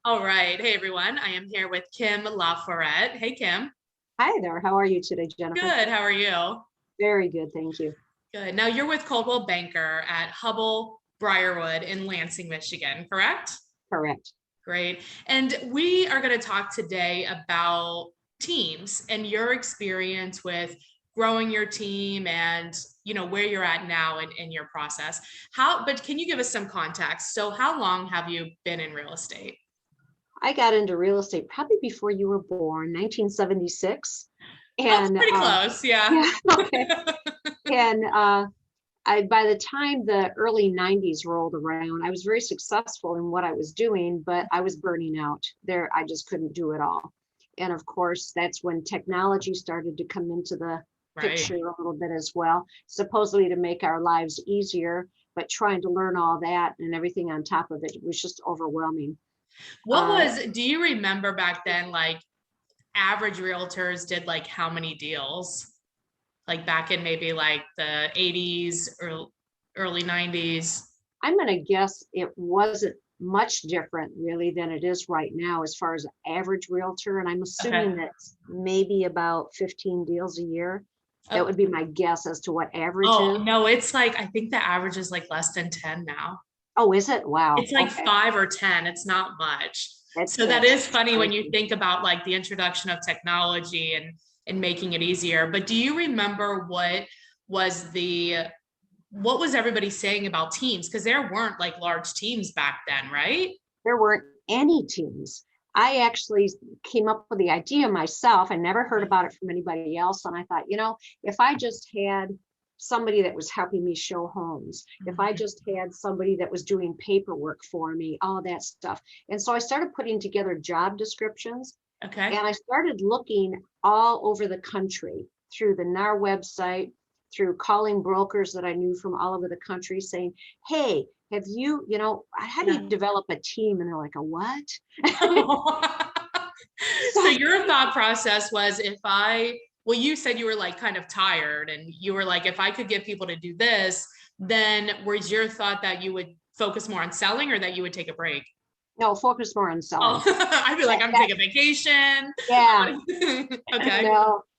All right. Hey, everyone. I am here with Kim Laforet. Hey, Kim. Hi there. How are you today, Jennifer? Good. How are you? Very good, thank you. Good. Now you're with Coldwell Banker at Hubble Briarwood in Lansing, Michigan, correct? Correct. Great. And we are going to talk today about teams and your experience with growing your team and where you're at now in your process. But can you give us some context? So how long have you been in real estate? I got into real estate probably before you were born, 1976. Oh, it's And pretty close. Yeah. yeah, okay. And by the time the early 90s rolled around, I was very successful in what I was doing, but I was burning out there. I just couldn't do it all. And of course, that's when technology started to come into the Right. picture a little bit as well, supposedly to make our lives easier, but trying to learn all that and everything on top of it was just overwhelming. Do you remember back then, like average realtors did like how many deals? Like back in maybe like the 80s or early 90s? I'm going to guess it wasn't much different really than it is right now as far as average realtor. And I'm Okay. assuming that's maybe about 15 deals a year. That Oh, would be my guess as to what average oh is. no, it's like I think the average is like less than 10 now. Oh, is it? Wow. It's like Okay. 5 or 10. It's not much. So that That's is funny when you crazy. think about like the introduction of technology and making it easier. But do you remember was the what was everybody saying about teams? Because there weren't like large teams back then, right? There weren't any teams. I actually came up with the idea myself. I never heard about it from anybody else. And I thought, if I just had somebody that was helping me show homes, if I just had somebody that was doing paperwork for me, all that stuff. And so I started putting together job descriptions Okay. and I started looking all over the country through the NAR website, through calling brokers that I knew from all over the country saying, hey, have you, how do Yeah. you develop a team? And they're like, a what? So So, your thought process was well, you said you were like kind of tired and you were like, if I could get people to do this, then was your thought that you would focus more on selling or that you would take a break? no, focus more on Oh, selling. I'd be like, I'm That, taking vacation. yeah, Okay.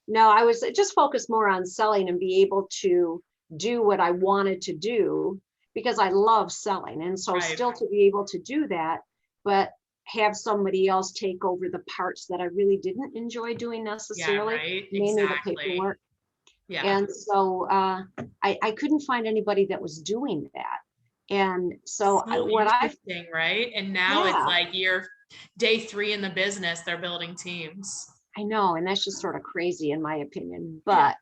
no, I was just focused more on selling and be able to do what I wanted to do because I love selling. And so Right. still to be able to do that, but have somebody else take over the parts that I really didn't enjoy doing Yeah, necessarily, right. mainly the Exactly. paperwork. Yeah. And so I couldn't find anybody that was doing that. And so So what I, interesting, right? And now it's yeah, like you're day 3 in the business, they're building teams. I know. And that's just sort of crazy in my opinion. Yeah. But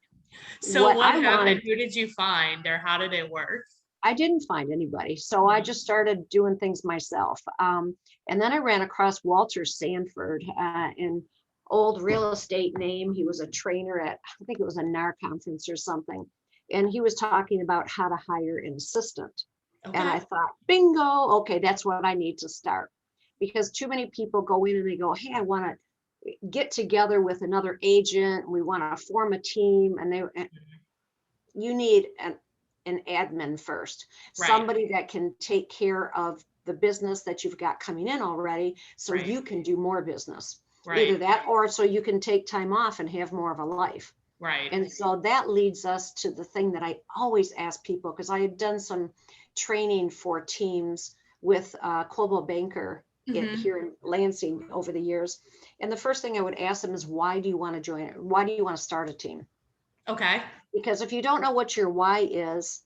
So what what I happened? wanted, Who did you find or how did it work? I didn't find anybody. So I Mhm. just started doing things myself. And then I ran across Walter Sanford, an old real estate name. He was a trainer at, I think it was a NAR conference or something. And he was talking about how to hire an assistant. And Okay. I thought, bingo, okay, that's what I need to start. Because too many people go in and they go, hey, I want to get together with another agent. We want to form a team. And you need an admin first, Right. somebody that can take care of the business that you've got coming in already so Right. you can do more business. Either Right. that or so you can take time off and have more of a life. Right. And so that leads us to the thing that I always ask people, because I had done some training for teams with Coldwell Banker Hmm. here in Lansing over the years. And the first thing I would ask them is, why do you want to join it? Why do you want to start a team? Okay. Because if you don't know what your why is,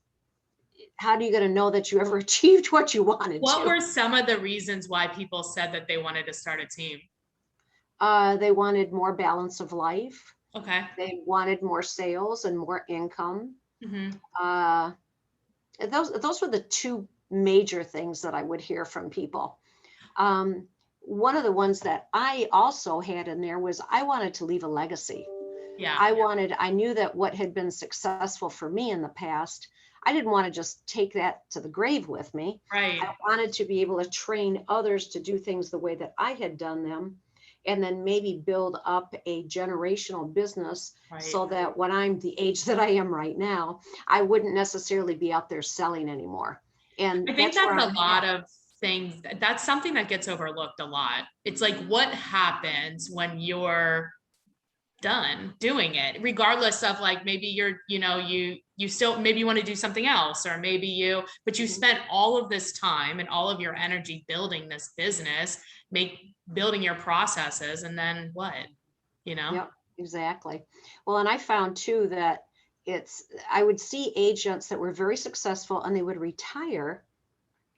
how are you going to know that you ever achieved what you wanted What to? were some of the reasons why people said that they wanted to start a team? They wanted more balance of life. Okay. They wanted more sales and more income. Hmm. Uh, those were the two major things that I would hear from people. One of the ones that I also had in there was I wanted to leave a legacy. Yeah. I knew that what had been successful for me in the past, I didn't want to just take that to the grave with me. Right. I wanted to be able to train others to do things the way that I had done them, and then maybe build up a generational business Right. so that when I'm the age that I am right now, I wouldn't necessarily be out there selling anymore. I And think that's where that's I'm a lot at. of things that's something that gets overlooked a lot. It's like, what happens when you're done doing it, regardless of like, maybe you're, you still, maybe you want to do something else, or maybe but you spent all of this time and all of your energy building this business, building your processes, and then what, Yep, exactly. Well, and I found too that I would see agents that were very successful and they would retire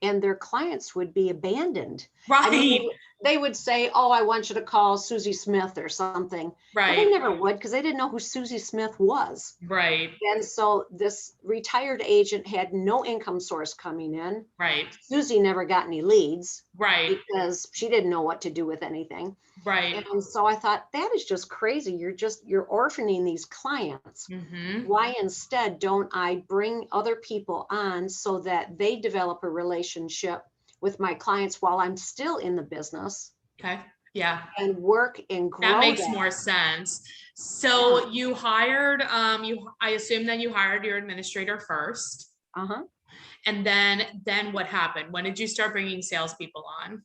and their clients would be abandoned. I mean, Right. they would say, "Oh, I want you to call Susie Smith or something." Well, they Right. never would, because they didn't know who Susie Smith was. Right. And so this retired agent had no income source coming in. Right. Susie never got any leads Right. because she didn't know what to do with anything. Right. And so I thought, that is just crazy. You're orphaning these clients. Mm-hmm. Why instead don't I bring other people on so that they develop a relationship with my clients while I'm still in the business? Okay. Yeah. And work and grow That makes more sense. So you hired, I assume that you hired your administrator first. Uh-huh. And then what happened? When did you start bringing salespeople on?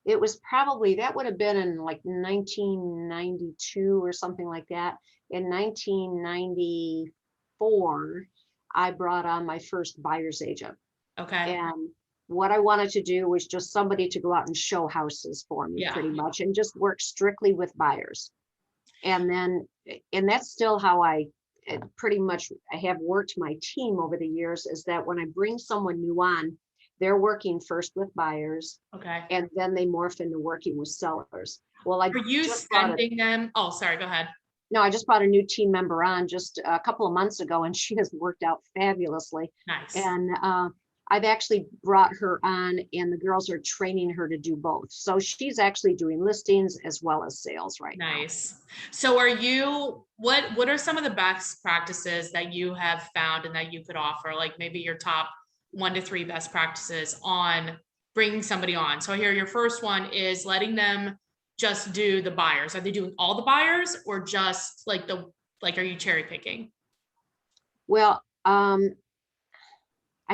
It was probably, that would have been in like 1992 or something like that. In 1994, I brought on my first buyer's agent. Okay. And what I wanted to do was just somebody to go out and show houses for me, Yeah. pretty much, and just work strictly with buyers. And that's still how I have worked my team over the years, is that when I bring someone new on, they're working first with buyers. Okay. And then they morph into working with sellers. Well, Are you sending them? Oh, sorry, go ahead. No, I just brought a new team member on just a couple of months ago, and she has worked out fabulously. Nice. And I've actually brought her on, and the girls are training her to do both. So she's actually doing listings as well as sales right now. Nice. So what are some of the best practices that you have found and that you could offer? Like maybe your top 1 to 3 best practices on bringing somebody on. So here, your first one is letting them just do the buyers. Are they doing all the buyers, or just like are you cherry picking? Well, I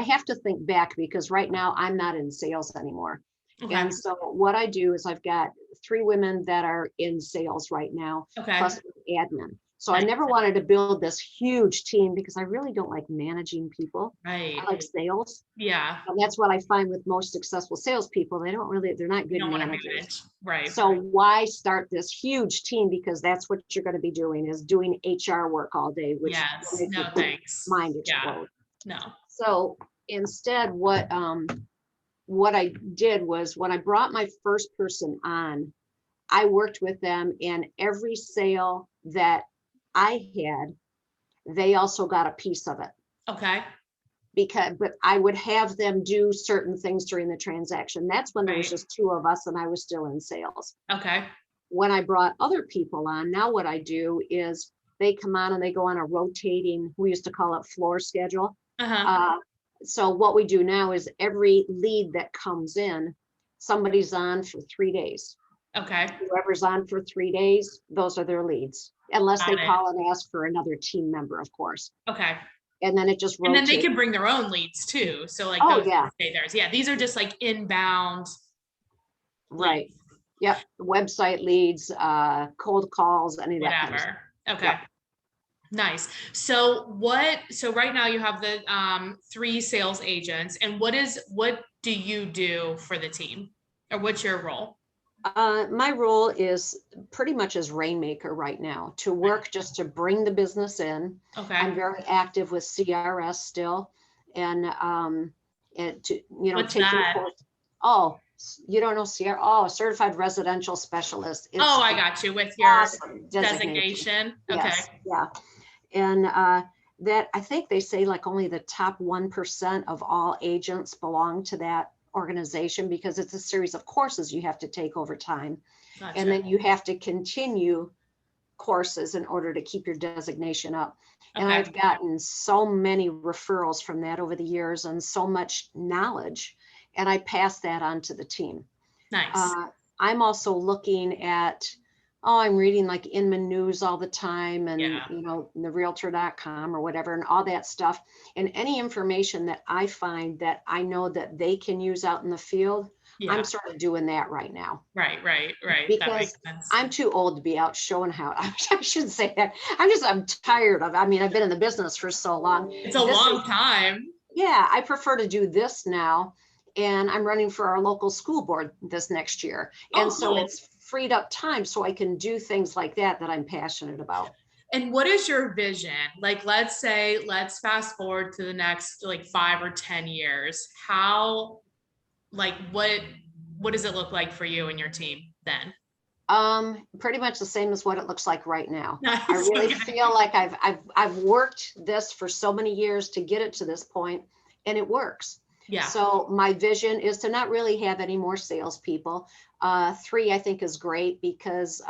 have to think back, because right now I'm not in sales anymore. Okay. And so what I do is I've got 3 women that are in sales right now, Okay. plus admin. So Nice. I never wanted to build this huge team because I really don't like managing people. Right. I like sales. Yeah. And that's what I find with most successful salespeople. They're not good You don't want to managers. manage. Right. So why start this huge team? Because that's what you're going to be doing, is doing HR work all day, which Yes. will make No, your thanks. mind Yeah. explode. No. So instead, what I did was, when I brought my first person on, I worked with them, and every sale that I had, they also got a piece of it. Okay. But I would have them do certain things during the transaction. That's when there was just 2 of us and I was still in sales. Okay. When I brought other people on, now what I do is they come on and they go on a rotating, we used to call it floor schedule. Uh-huh. So what we do now is every lead that comes in, somebody's on for 3 days. Okay. Whoever's on for 3 days, those are their leads, unless they Got it. call and ask for another team member, of course. Okay. And then it just And rotates. then they can bring their own leads too. So like, Oh, those yeah. stay theirs. Yeah. These are just like inbound. Right. leads, Yep. Website leads, cold calls, any of that kind of stuff. Whatever. Okay. Yep. Nice. So right now you have the 3 sales agents, and what do you do for the team, or what's your role? My role is pretty much as rainmaker right now, to work just to bring the business in. Okay. I'm very active with CRS still, and to What's taking that? course. Oh, you don't know CRS? Oh, certified residential specialist. It's I got you with your awesome designation. Okay. Yes, yeah. And that, I think they say like only the top 1% of all agents belong to that organization, because it's a series of courses you have to take over time. Gotcha. And then you have to continue courses in order to keep your designation up. And Okay. I've gotten so many referrals from that over the years, and so much knowledge, and I pass that on to the team. Nice. I'm also looking at Oh, I'm reading like Inman News all the time and, Yeah. the realtor.com or whatever and all that stuff. And any information that I find that I know that they can use out in the field, I'm Yeah. sort of doing that right now Right, right, right. That makes because sense. I'm too old to be out showing how. I shouldn't say that. I'm tired of, I've been in the business for so long. It's a This is, long time. yeah, I prefer to do this now. And I'm running for our local school board this next year. And Oh, so cool. it's freed up time so I can do things like that I'm passionate about. And what is your vision? Like, let's fast forward to the next like 5 or 10 years. How, like, what does it look like for you and your team then? Pretty much the same as what it looks like right now. I Nice. really Okay. feel like I've worked this for so many years to get it to this point, and it works. Yeah. So my vision is to not really have any more salespeople. Three, I think, is great because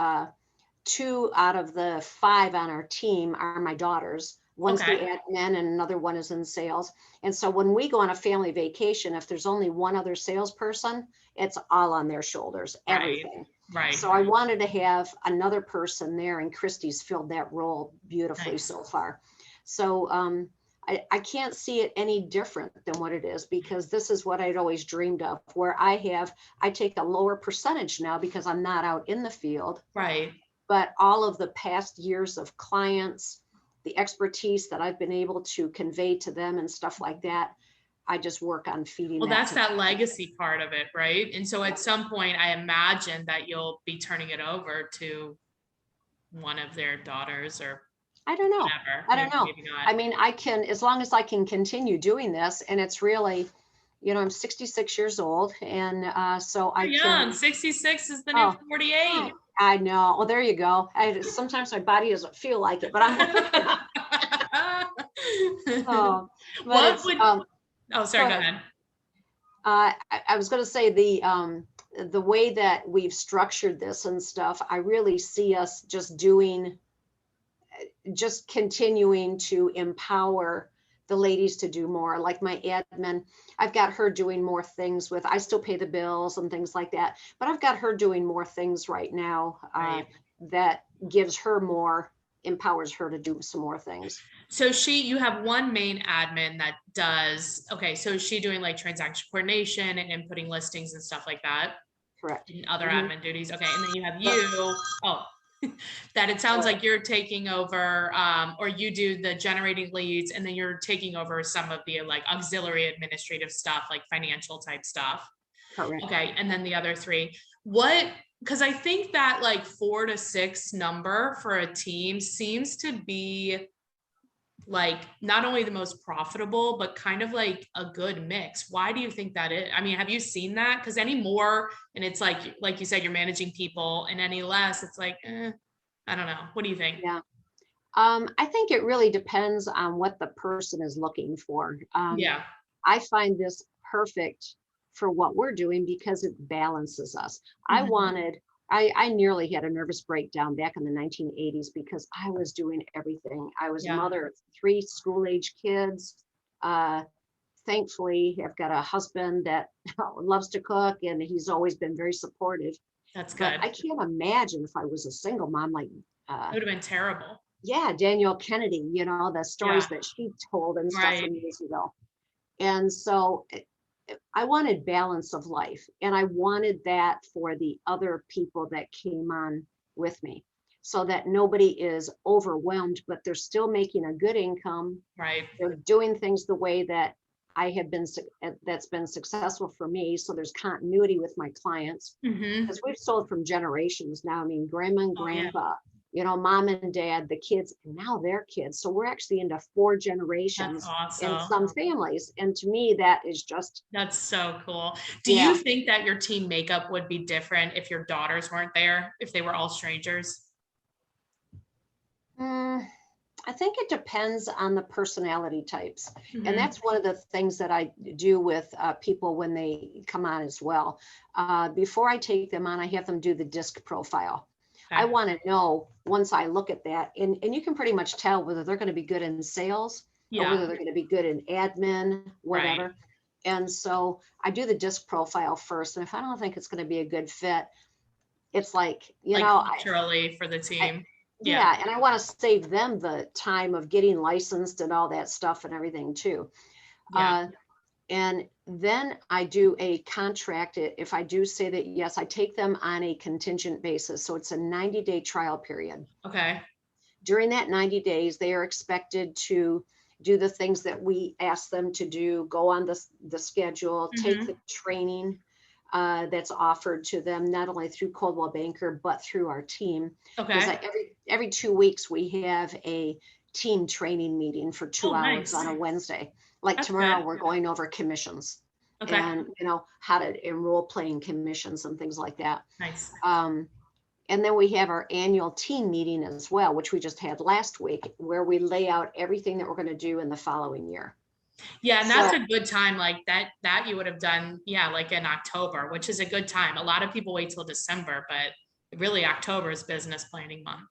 two out of the five on our team are my daughters. One's the Okay. admin and another one is in sales. And so when we go on a family vacation, if there's only one other salesperson, it's all on their shoulders, Right. everything. Right. So I wanted to have another person there, and Christy's filled that role beautifully Nice. so far. So I can't see it any different than what it is because this is what I'd always dreamed of, where I take a lower percentage now because I'm not out in the field, Right. but all of the past years of clients, the expertise that I've been able to convey to them and stuff like that, I just work on feeding Well, that that's to that them. legacy part of it, right? And so at some point, I imagine that you'll be turning it over to one of their daughters or I don't know. whatever. I don't Maybe, know. maybe not. I mean, I can, as long as I can continue doing this, and it's really, I'm 66 years old, and so I You're young. can. 66 is the new Oh, 48. I know. Well, there you go. Sometimes my body doesn't feel like it, but I'm working on it. Oh, but What it's would, oh, go sorry, go ahead. ahead. I was going to say the way that we've structured this and stuff, I really see us just continuing to empower the ladies to do more. Like my admin, I've got her doing more things with, I still pay the bills and things like that, but I've got her doing more things right now Right. that gives her more, empowers her to do some more things. So you have one main admin that does, okay, so is she doing like transaction coordination and inputting listings and stuff like that? Correct. And other Mhm. admin duties. Okay. And then you have you, oh, that it sounds like you're taking over, or you do the generating leads and then you're taking over some of the like auxiliary administrative stuff, like financial type stuff. Correct. Okay. And then the other three, what, because I think that like 4 to 6 number for a team seems to be like not only the most profitable, but kind of like a good mix. Why do you think that is? I mean, have you seen that? Because any more, and it's like you said, you're managing people, and any less, it's like, I don't know. What do you think? Yeah. I think it really depends on what the person is looking for. Yeah. I find this perfect for what we're doing because it balances us. Mhm. I nearly had a nervous breakdown back in the 1980s because I was doing everything. I was a Yeah. mother of three school age kids. Uh, Thankfully, I've got a husband that loves to cook and he's always been very supportive. That's But good. I can't imagine if I was a single mom like It would have been terrible. yeah, Danielle Kennedy, the Yeah. stories that she told and stuff Right. from years ago. And so I wanted balance of life. And I wanted that for the other people that came on with me so that nobody is overwhelmed, but they're still making a good income. Right. They're doing things the way that I have been, that's been successful for me. So there's continuity with my clients Hmm. because we've sold from generations now. I mean, grandma and Oh yeah. grandpa, mom and dad, the kids, and now their kids. So we're actually into 4 That's generations in awesome. some families. And to me, that is just, That's so cool. Do you yeah. think that your team makeup would be different if your daughters weren't there, if they were all strangers? Mm, I think it depends on the personality types. And Hmm. that's one of the things that I do with people when they come on as well. Before I take them on, I have them do the disc profile. I Okay. want to know once I look at that, and you can pretty much tell whether they're going to be good in sales or Yeah. whether they're going to be good in admin, Right. whatever. And so I do the disc profile first. And if I don't think it's going to be a good fit, it's like, like I, culturally for the team. Yeah. yeah, and I want to save them the time of getting licensed and all that stuff and everything too. Yeah. Uh, and then I do a contract. If I do say that, yes, I take them on a contingent basis. So it's a 90-day trial period. Okay. During that 90 days, they are expected to do the things that we ask them to do, go on the schedule, take the training that's offered to them, not only through Coldwell Banker, but through our team. Because Okay. every 2 weeks, we have a team training meeting for 2 hours Nice. on a Wednesday. Like That's tomorrow, good. we're going over commissions Okay. and, how to enroll playing commissions and things like that. Nice. And then we have our annual team meeting as well, which we just had last week, where we lay out everything that we're going to do in the following year. Yeah, and that's a good time, like that you would have done, yeah, like in October, which is a good time. A lot of people wait till December, but really October is business planning month.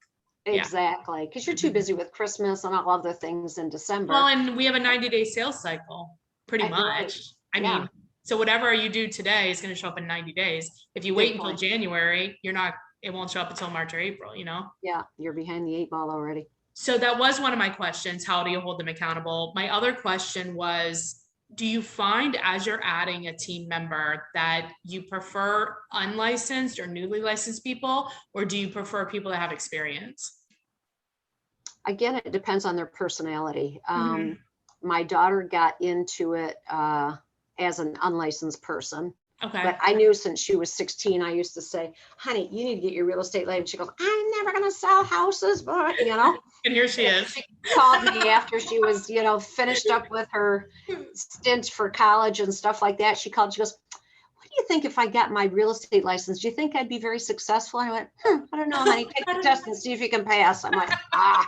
Yeah. Exactly, because you're too busy with Christmas and all other things in December. Well, and we have a 90-day sales cycle, pretty Right. much. I Yeah. mean, so whatever you do today is going to show up in 90 days. If you wait until point. January, it won't show up until March or April, Yeah, you're behind the 8 ball already. So that was one of my questions. How do you hold them accountable? My other question was, do you find as you're adding a team member that you prefer unlicensed or newly licensed people, or do you prefer people that have experience? Again, it depends on their personality. My daughter got into it as an unlicensed person. Okay. But I knew since she was 16, I used to say, honey, you need to get your real estate license. She goes, I'm never going to sell houses, but, And here she is. She called me after she was, finished up with her stint for college and stuff like that. She called, she goes, what do you think if I got my real estate license? Do you think I'd be very successful? I went, I don't know, honey, take the test and see if you can pass. I'm like, yeah.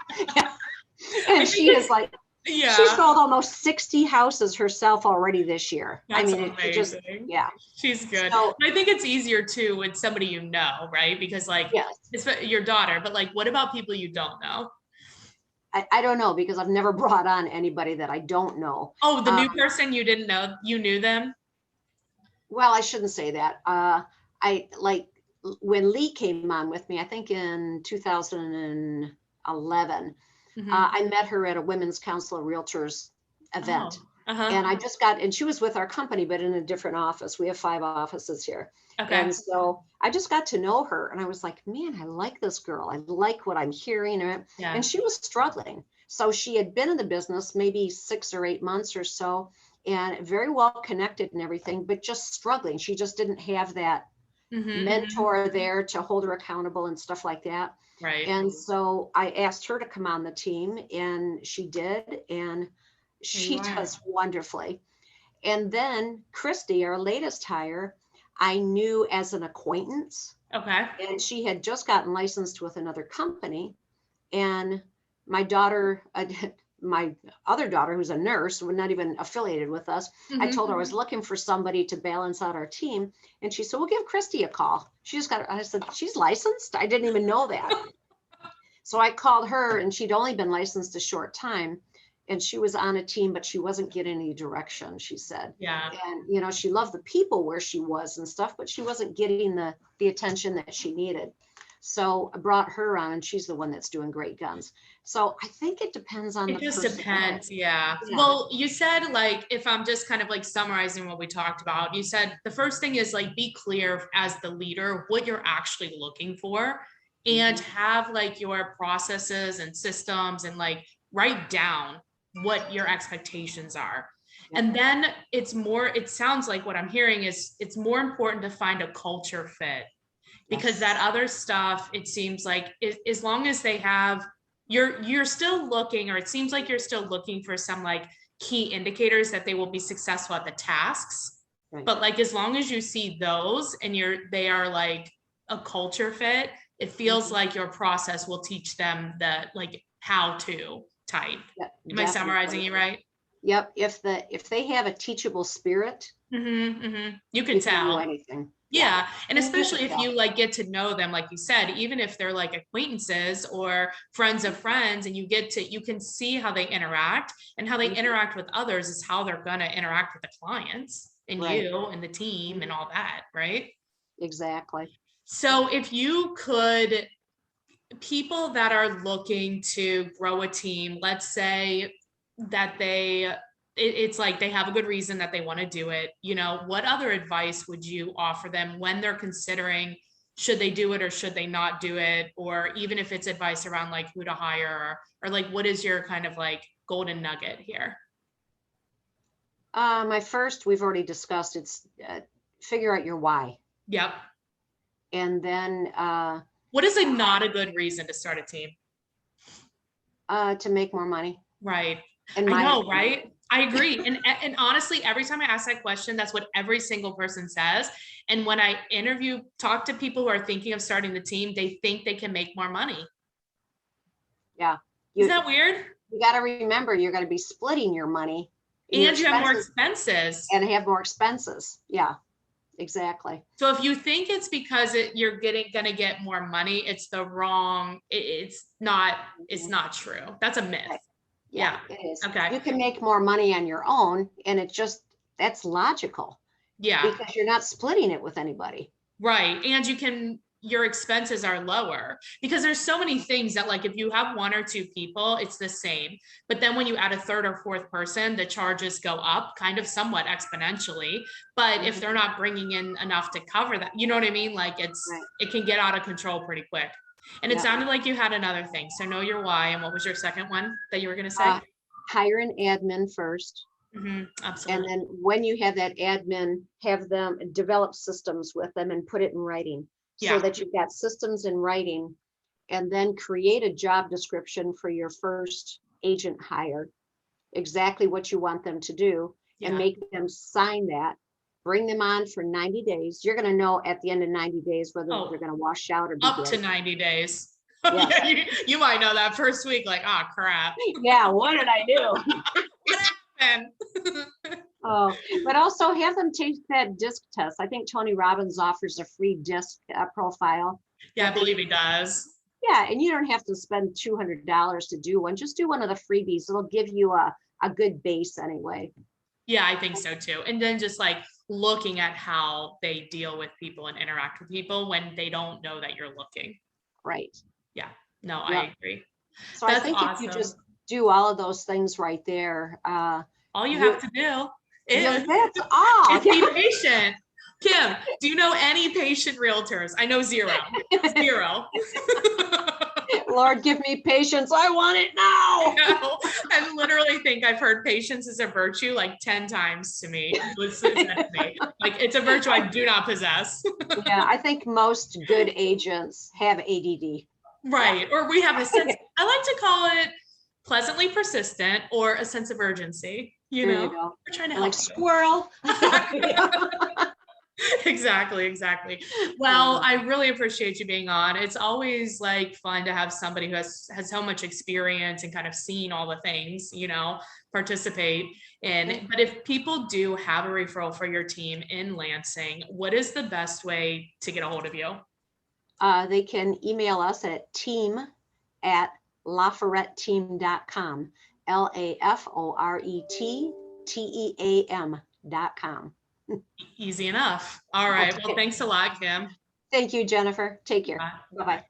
And she is like, yeah, she sold almost 60 houses herself already this year. That's I mean, it just, yeah. She's good. So, I think it's easier too with somebody right? Because yes. it's your daughter, but what about people you don't know? I don't know, because I've never brought on anybody that I don't know. Oh, the new person you didn't know, you knew them? Well, I shouldn't say that. When Lee came on with me, I think in 2011, I met her at a Women's Council of Realtors event. And and she was with our company, but in a different office. We have 5 offices here. Okay. And so I just got to know her and I was like, man, I like this girl. I like what I'm hearing. Yeah. And she was struggling. So she had been in the business maybe 6 or 8 months or so, and very well connected and everything, but just struggling. She just didn't have that mentor there to hold her accountable and stuff like that. Right. And so I asked her to come on the team, and she did, and she does wonderfully. And then Christy, our latest hire, I knew as an acquaintance. Okay. And she had just gotten licensed with another company. And my daughter, my other daughter, who's a nurse, was not even affiliated with us. I told her I was looking for somebody to balance out our team. And she said, we'll give Christy a call. I said, she's licensed? I didn't even know that. So I called her, and she'd only been licensed a short time. And she was on a team, but she wasn't getting any direction, she said. Yeah. And, she loved the people where she was and stuff, but she wasn't getting the attention that she needed. So I brought her on, and she's the one that's doing great guns. So I think it depends on the person. It just depends. Yeah. Well, you said, if I'm just kind of summarizing what we talked about, you said the first thing is be clear as the leader what you're actually looking for, and have your processes and systems, and write down what your expectations are. And then it sounds like what I'm hearing is it's more important to find a culture fit, because that other stuff, it seems like as long as they have, you're still looking, or it seems like you're still looking for some key indicators that they will be successful at the tasks. Right. But as long as you see those and they are a culture fit, it feels like your process will teach them the how to type. Yep, am I summarizing you right? Yep. If they have a teachable spirit, you can tell. Do anything. Yeah. And especially if you get to know them, like you said, even if they're acquaintances or friends of friends, and you can see how they interact, and how they interact with others is how they're going to interact with the clients and you and the team and all that. Right. exactly. So if you could, people that are looking to grow a team, let's say that it's like they have a good reason that they want to do it, you know, what other advice would you offer them when they're considering should they do it or should they not do it? Or even if it's advice around like who to hire, or like what is your kind of like golden nugget here? My first, we've already discussed, it's figure out your why. Yep. And then What is not a good reason to start a team? to make more money. Right. In I my know, opinion. right? I agree. And honestly, every time I ask that question, that's what every single person says. And when I talk to people who are thinking of starting the team, they think they can make more money. Yeah. Isn't that weird? You got to remember you're going to be splitting your money And you have more expenses. and have more expenses. Yeah, exactly. So if you think it's because you're gonna get more money, it's the wrong. It's not. It's not true. That's a myth. Right. Yeah. It is. Okay. You can make more money on your own, and that's logical. Yeah. Because you're not splitting it with anybody. Right. And your expenses are lower because there's so many things that like if you have one or two people, it's the same. But then when you add a third or fourth person, the charges go up kind of somewhat exponentially. But if they're not bringing in enough to cover that, you know what I mean? Like it can get out of control pretty quick. And it sounded like you had another thing. So know your why. And what was your second one that you were going to say? Hire an admin first. Absolutely. And then when you have that admin, have them develop systems with them and put it in writing so that you've got systems in writing, and then create a job description for your first agent hire, exactly what you want them to do, and make them sign that. Bring them on for 90 days. You're going to know at the end of 90 days whether they're going to wash out or be up good. To 90 days. Yes. Yeah, you might know that first week, like, oh crap. Yeah, what did I do? What happened? Oh, but also have them take that disc test. I think Tony Robbins offers a free disc profile. Yeah, I believe he does. Yeah, and you don't have to spend $200 to do one. Just do one of the freebies. It'll give you a good base anyway. Yeah, I think so too. And then just like looking at how they deal with people and interact with people when they don't know that you're looking. Right. Yeah, no, I agree. So I think if you just do all of those things right there, all you have to do is be patient. Kim, do you know any patient realtors? I know zero. Lord, give me patience. I want it now. I literally think I've heard patience is a virtue like 10 times to me. Like it's a virtue I do not possess. Yeah, I think most good agents have ADD. Right. Or we have a sense, I like to call it pleasantly persistent or a sense of urgency. You know, we're trying to help like squirrel. Exactly. Well, I really appreciate you being on. It's always like fun to have somebody who has so much experience and kind of seen all the things, you know, participate in. But if people do have a referral for your team in Lansing, what is the best way to get a hold of you? They can email us at team@laforetteam.com. LAFORETTEAM.com. Easy enough. All right. Well, thanks a lot, Kim. Thank you, Jennifer. Take care. Bye-bye.